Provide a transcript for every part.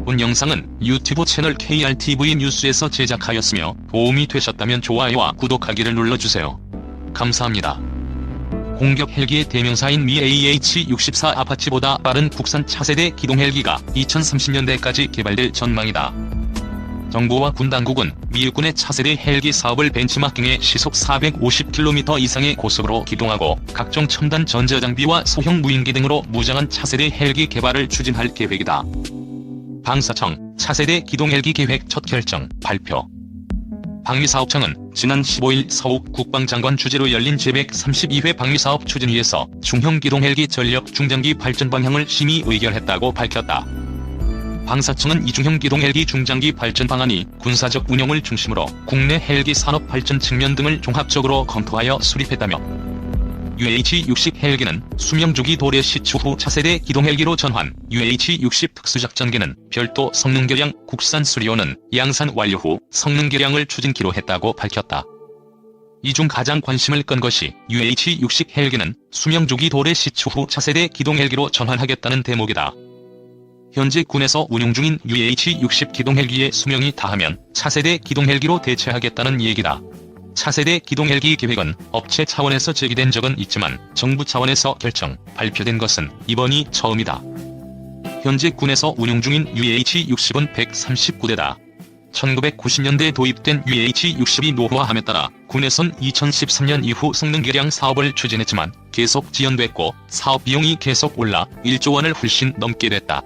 본 영상은 유튜브 채널 KRTV 뉴스에서 제작하였으며 도움이 되셨다면 좋아요와 구독하기를 눌러주세요. 감사합니다. 공격 헬기의 대명사인 미 AH-64 아파치보다 빠른 국산 차세대 기동 헬기가 2030년대까지 개발될 전망이다. 정부와 군 당국은 미 육군의 차세대 헬기 사업을 벤치마킹해 시속 450km 이상의 고속으로 기동하고 각종 첨단 전자장비와 소형 무인기 등으로 무장한 차세대 헬기 개발을 추진할 계획이다. 방사청 차세대 기동 헬기 계획 첫 결정 발표. 방위사업청은 지난 15일 서욱 국방장관 주재로 열린 제132회 방위사업 추진위에서 중형 기동 헬기 전력 중장기 발전 방향을 심의 의결했다고 밝혔다. 방사청은 이 중형 기동 헬기 중장기 발전 방안이 군사적 운용을 중심으로 국내 헬기 산업 발전 측면 등을 종합적으로 검토하여 수립했다며 UH-60 헬기는 수명주기 도래 시 추후 차세대 기동 헬기로 전환, UH-60 특수작전기는 별도 성능 개량, 국산 수리온은 양산 완료 후 성능 개량을 추진키로 했다고 밝혔다. 이 중 가장 관심을 끈 것이 UH-60 헬기는 수명주기 도래 시 추후 차세대 기동 헬기로 전환하겠다는 대목이다. 현재 군에서 운용 중인 UH-60 기동 헬기의 수명이 다하면 차세대 기동 헬기로 대체하겠다는 얘기다. 차세대 기동 헬기 계획은 업체 차원에서 제기된 적은 있지만 정부 차원에서 결정, 발표된 것은 이번이 처음이다. 현재 군에서 운용 중인 UH-60은 139대다. 1990년대에 도입된 UH-60이 노후화함에 따라 군에선 2013년 이후 성능 개량 사업을 추진했지만 계속 지연됐고 사업 비용이 계속 올라 1조 원을 훨씬 넘게 됐다.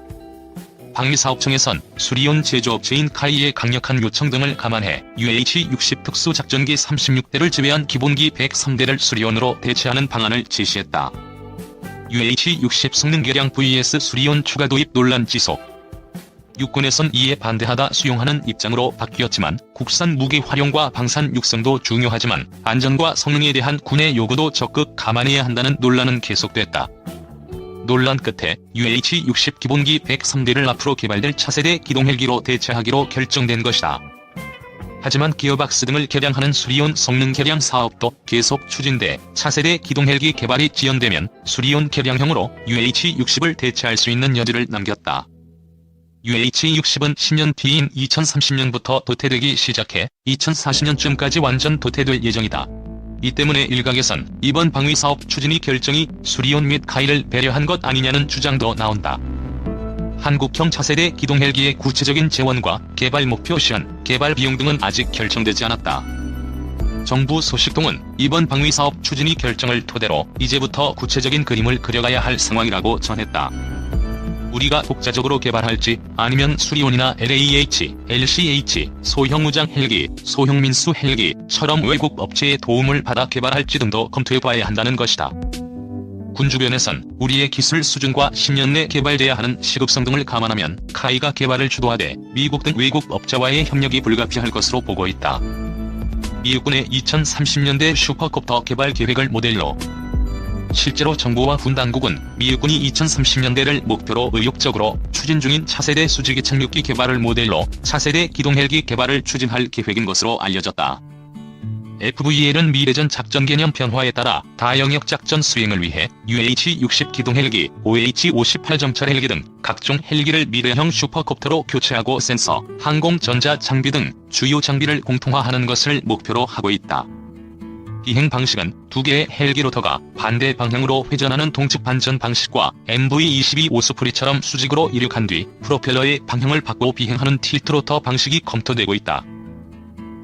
방위사업청에선 수리온 제조업체인 카이의 강력한 요청 등을 감안해 UH-60 특수작전기 36대를 제외한 기본기 103대를 수리온으로 대체하는 방안을 제시했다. UH-60 성능 개량 vs 수리온 추가 도입 논란 지속. 육군에선 이에 반대하다 수용하는 입장으로 바뀌었지만 국산 무기 활용과 방산 육성도 중요하지만 안전과 성능에 대한 군의 요구도 적극 감안해야 한다는 논란은 계속됐다. 논란 끝에 UH-60 기본기 103대를 앞으로 개발될 차세대 기동 헬기로 대체하기로 결정된 것이다. 하지만 기어박스 등을 개량하는 수리온 성능 개량 사업도 계속 추진돼 차세대 기동 헬기 개발이 지연되면 수리온 개량형으로 UH-60을 대체할 수 있는 여지를 남겼다. UH-60은 10년 뒤인 2030년부터 도태되기 시작해 2040년쯤까지 완전 도태될 예정이다. 이 때문에 일각에선 이번 방위사업 추진위 결정이 수리온 및 카이를 배려한 것 아니냐는 주장도 나온다. 한국형 차세대 기동 헬기의 구체적인 재원과 개발 목표 시한, 개발 비용 등은 아직 결정되지 않았다. 정부 소식통은 이번 방위사업 추진위 결정을 토대로 이제부터 구체적인 그림을 그려가야 할 상황이라고 전했다. 우리가 독자적으로 개발할지 아니면 수리온이나 LAH, LCH, 소형 무장 헬기, 소형 민수 헬기처럼 외국 업체의 도움을 받아 개발할지 등도 검토해봐야 한다는 것이다. 군 주변에선 우리의 기술 수준과 10년 내 개발돼야 하는 시급성 등을 감안하면 카이가 개발을 주도하되 미국 등 외국 업체와의 협력이 불가피할 것으로 보고 있다. 미 육군의 2030년대 슈퍼콥터 개발 계획을 모델로 실제로 정부와 군 당국은 미 육군이 2030년대를 목표로 의욕적으로 추진 중인 차세대 수직의 착륙기 개발을 모델로 차세대 기동 헬기 개발을 추진할 계획인 것으로 알려졌다. FVL은 미래전 작전 개념 변화에 따라 다영역 작전 수행을 위해 UH-60 기동 헬기, OH-58 정찰 헬기 등 각종 헬기를 미래형 슈퍼콥터로 교체하고 센서, 항공 전자 장비 등 주요 장비를 공통화하는 것을 목표로 하고 있다. 비행 방식은 두 개의 헬기 로터가 반대 방향으로 회전하는 동측 반전 방식과 MV-22 오스프리처럼 수직으로 이륙한 뒤 프로펠러의 방향을 바꾸어 비행하는 틸트 로터 방식이 검토되고 있다.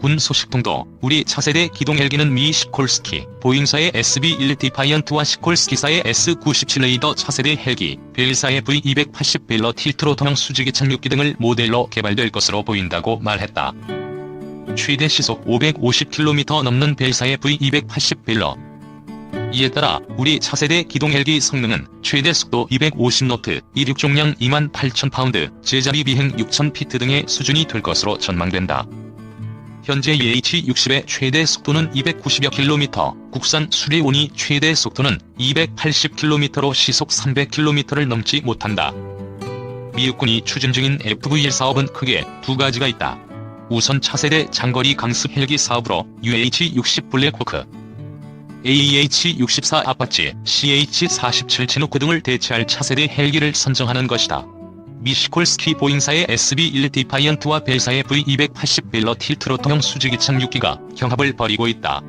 군 소식통도 우리 차세대 기동 헬기는 미 시콜스키, 보잉사의 SB-1 디파이언트와 시콜스키사의 S-97 레이더 차세대 헬기, 벨사의 V-280 벨러 틸트 로터형 수직의 착륙기 등을 모델로 개발될 것으로 보인다고 말했다. 최대 시속 550km 넘는 벨사의 V-280 벨러. 이에 따라 우리 차세대 기동 헬기 성능은 최대 속도 250노트, 이륙重량 28,000파운드, 제자리 비행 6,000피트 등의 수준이 될 것으로 전망된다. 현재 UH-60의 최대 속도는 290여 km, 국산 수리온이 최대 속도는 280km로 시속 300km를 넘지 못한다. 미 육군이 추진 중인 FVL 사업은 크게 두 가지가 있다. 우선 차세대 장거리 강습 헬기 사업으로 UH-60 블랙호크, AH-64 아파치, CH-47 치누크 등을 대체할 차세대 헬기를 선정하는 것이다. 미 시콜스키 보잉사의 SB-1 디파이언트와 벨사의 V280 벨러 틸트로터형 수직이착 6기가 경합을 벌이고 있다.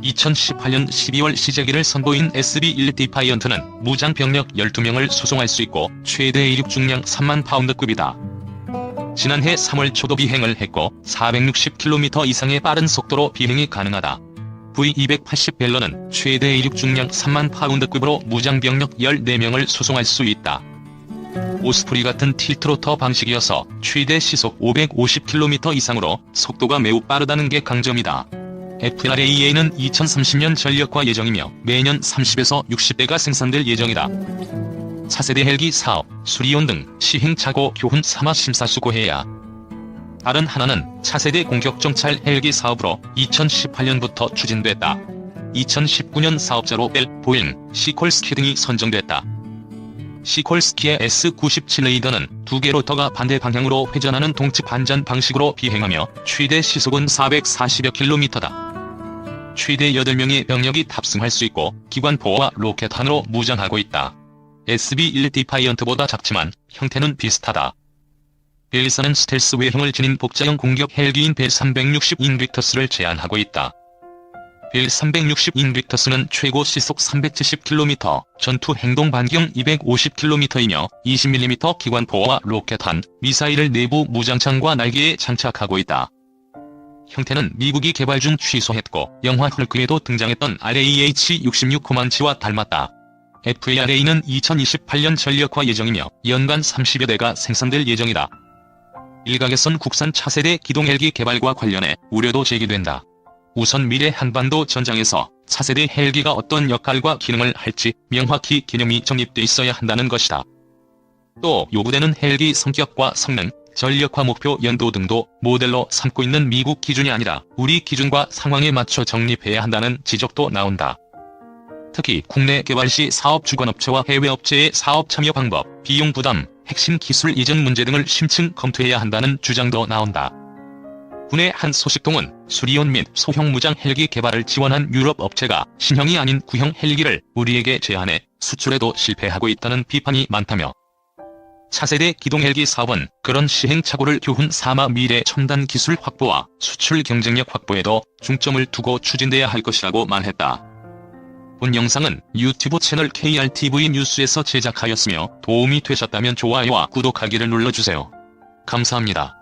2018년 12월 시제기를 선보인 SB-1 디파이언트는 무장 병력 12명을 수송할 수 있고 최대 이륙 중량 3만 파운드급이다. 지난해 3월 초도 비행을 했고 460km 이상의 빠른 속도로 비행이 가능하다. V280 벨러는 최대 이륙 중량 3만 파운드급으로 무장 병력 14명을 수송할 수 있다. 오스프리 같은 틸트로터 방식이어서 최대 시속 550km 이상으로 속도가 매우 빠르다는 게 강점이다. FRAA는 2030년 전력화 예정이며 매년 30에서 60대가 생산될 예정이다. 차세대 헬기 사업, 수리온 등 시행착오 교훈 삼아 심사숙고해야. 다른 하나는 차세대 공격정찰 헬기 사업으로 2018년부터 추진됐다. 2019년 사업자로 벨, 보잉, 시콜스키 등이 선정됐다. 시콜스키의 S-97 레이더는 두 개 로터가 반대 방향으로 회전하는 동측 반전 방식으로 비행하며 최대 시속은 440여 킬로미터다. 최대 8명의 병력이 탑승할 수 있고 기관포와 로켓탄으로 무장하고 있다. SB-1 디파이언트보다 작지만 형태는 비슷하다. 벨사는 스텔스 외형을 지닌 복자형 공격 헬기인 벨 360 인빅터스를 제안하고 있다. 벨 360 인빅터스는 최고 시속 370km, 전투 행동 반경 250km이며 20mm 기관포와 로켓탄, 미사일을 내부 무장창과 날개에 장착하고 있다. 형태는 미국이 개발 중 취소했고 영화 헐크에도 등장했던 RAH-66 코만치와 닮았다. FARA는 2028년 전력화 예정이며 연간 30여 대가 생산될 예정이다. 일각에선 국산 차세대 기동헬기 개발과 관련해 우려도 제기된다. 우선 미래 한반도 전장에서 차세대 헬기가 어떤 역할과 기능을 할지 명확히 개념이 정립돼 있어야 한다는 것이다. 또 요구되는 헬기 성격과 성능, 전력화 목표 연도 등도 모델로 삼고 있는 미국 기준이 아니라 우리 기준과 상황에 맞춰 정립해야 한다는 지적도 나온다. 특히 국내 개발 시 사업 주관업체와 해외 업체의 사업 참여 방법, 비용 부담, 핵심 기술 이전 문제 등을 심층 검토해야 한다는 주장도 나온다. 군의 한 소식통은 수리온 및 소형 무장 헬기 개발을 지원한 유럽 업체가 신형이 아닌 구형 헬기를 우리에게 제안해 수출에도 실패하고 있다는 비판이 많다며 차세대 기동헬기 사업은 그런 시행착오를 교훈 삼아 미래 첨단 기술 확보와 수출 경쟁력 확보에도 중점을 두고 추진돼야 할 것이라고 말했다. 본 영상은 유튜브 채널 KRTV 뉴스에서 제작하였으며 도움이 되셨다면 좋아요와 구독하기를 눌러주세요. 감사합니다.